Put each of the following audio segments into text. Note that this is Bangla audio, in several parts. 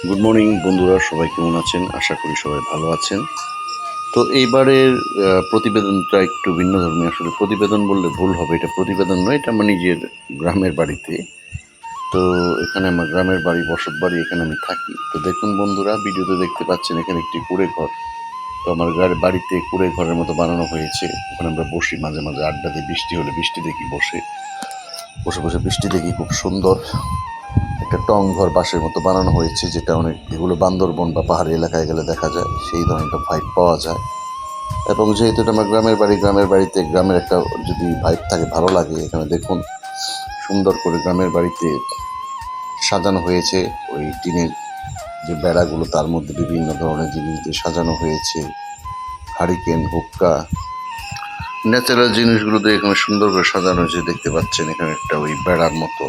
গুড মর্নিং বন্ধুরা, সবাই কেমন আছেন? আশা করি সবাই ভালো আছেন। তো এইবারের প্রতিবেদনটা একটু ভিন্ন ধর্মী। আসলে প্রতিবেদন বললে ভুল হবে, এটা প্রতিবেদন নয়, এটা আমার নিজের গ্রামের বাড়িতে। তো এখানে আমার গ্রামের বাড়ি, বসত বাড়ি, এখানে আমি থাকি। তো দেখুন বন্ধুরা, ভিডিওতে দেখতে পাচ্ছেন এখানে একটি কুঁড়ে ঘর। তো আমার বাড়িতে কুঁড়ে ঘরের মতো বানানো হয়েছে। ওখানে আমরা বসি মাঝে মাঝে আড্ডা দিই, বৃষ্টি হলে বৃষ্টি দেখি, বসে বসে বসে বৃষ্টি দেখি। খুব সুন্দর একটা টং ঘর বাঁশের মতো বানানো হয়েছে, যেটা অনেক এগুলো বান্দরবন বা পাহাড়ি এলাকায় গেলে দেখা যায়, সেই ধরনের একটা ভাইব পাওয়া যায়। এবং যেহেতু এটা আমার গ্রামের বাড়ি, গ্রামের বাড়িতে গ্রামের একটা যদি ভাইব থাকে, ভালো লাগে। এখানে দেখুন সুন্দর করে গ্রামের বাড়িতে সাজানো হয়েছে। ওই টিনের যে বেড়াগুলো, তার মধ্যে বিভিন্ন ধরনের জিনিস দিয়ে সাজানো হয়েছে। হারিকেন, হুক্কা, ন্যাচারাল জিনিসগুলো দিয়ে এখানে সুন্দর করে সাজানো হয়েছে। দেখতে পাচ্ছেন এখানে একটা ওই বেড়ার মতো,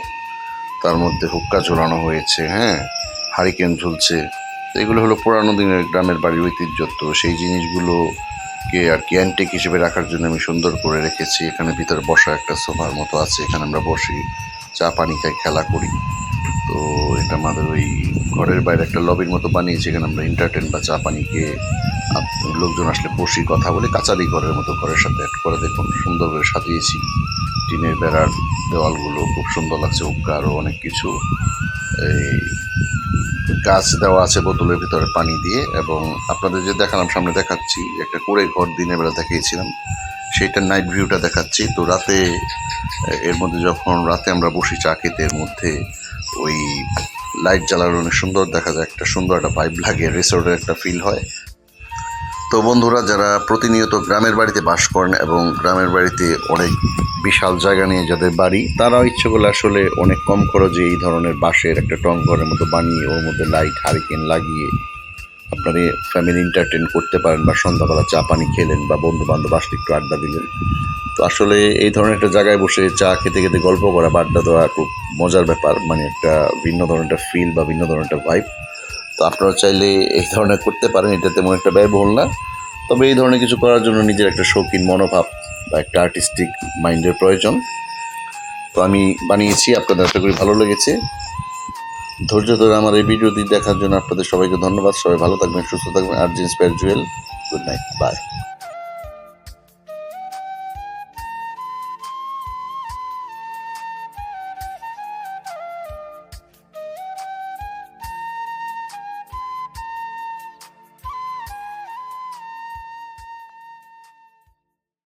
তার মধ্যে হুক্কা ঝোলানো হয়েছে, হ্যাঁ, হারিকেন ঝুলছে। তো এগুলো হলো পুরানো দিনের গ্রামের বাড়ির ঐতিহ্য। তো সেই জিনিসগুলোকে আর কি অ্যান্টিক হিসেবে রাখার জন্য আমি সুন্দর করে রেখেছি। এখানে ভিতরে বসা একটা সোফার মতো আছে, এখানে আমরা বসি, চা পানি খাই, খেলা করি। তো এটা আমাদের ওই ঘরের বাইরে একটা লবির মতো বানিয়েছি, এখানে আমরা এন্টারটেন বা চা পানি খেয়ে লোকজন আসলে বসি, কথা বলে। কাচারি ঘরের মতো ঘরের সাথে অ্যাড করে দেখুন সুন্দর করে সাজিয়েছি। টিনের বেড়ার দেওয়ালগুলো খুব সুন্দর লাগছে, হুক্কা আরও অনেক কিছু। এই গাছ দেওয়া আছে বোতলের ভিতরে পানি দিয়ে। এবং আপনাদের যে দেখালাম, সামনে দেখাচ্ছি একটা কুঁড়ে ঘর, দিনের বেলা দেখিয়েছিলাম, সেইটার নাইট ভিউটা দেখাচ্ছি। তো রাতে এর মধ্যে যখন রাতে আমরা বসি চা খেতে, এর মধ্যে ওই লাইট জ্বালানো অনেক সুন্দর দেখা যায়, একটা সুন্দর একটা ভাইব লাগে, রিসোর্টের একটা ফিল হয়। তো বন্ধুরা, যারা প্রতিনিয়ত গ্রামের বাড়িতে বাস করেন এবং গ্রামের বাড়িতে অনেক বিশাল জায়গা নিয়ে যাদের বাড়ি, তারাও ইচ্ছে করলে আসলে অনেক কম খরচে এই ধরনের বাঁশের একটা টং ঘরের মতো বানিয়ে ওর মধ্যে লাইট, হারিকেন লাগিয়ে আপনারা ফ্যামিলি এন্টারটেন করতে পারেন। বা সন্ধ্যাবেলা চা পানি খেলেন, বা বন্ধু বান্ধব আসলে একটু আড্ডা দিলেন। তো আসলে এই ধরনের একটা জায়গায় বসে চা খেতে খেতে গল্প করা বা আড্ডা দেওয়া খুব মজার ব্যাপার। মানে একটা ভিন্ন ধরনের একটা ফিল বা ভিন্ন ধরনের একটা ভাইব। তো আপনারা চাইলে এই ধরনের করতে পারেন, এটা তেমন একটা ব্যয়বহুল না। তবে এই ধরনের কিছু করার জন্য নিজের একটা শৌখিন মনোভাব বা একটা আর্টিস্টিক মাইন্ডের প্রয়োজন। তো আমি বানিয়েছি, আপনাদের আশা করি ভালো লেগেছে। ধৈর্য ধরে আমার এই ভিডিওটি দেখার জন্য আপনাদের সবাইকে ধন্যবাদ। সবাই ভালো থাকবেন, সুস্থ থাকবেন। আর G Inspire Jewel, good night, by.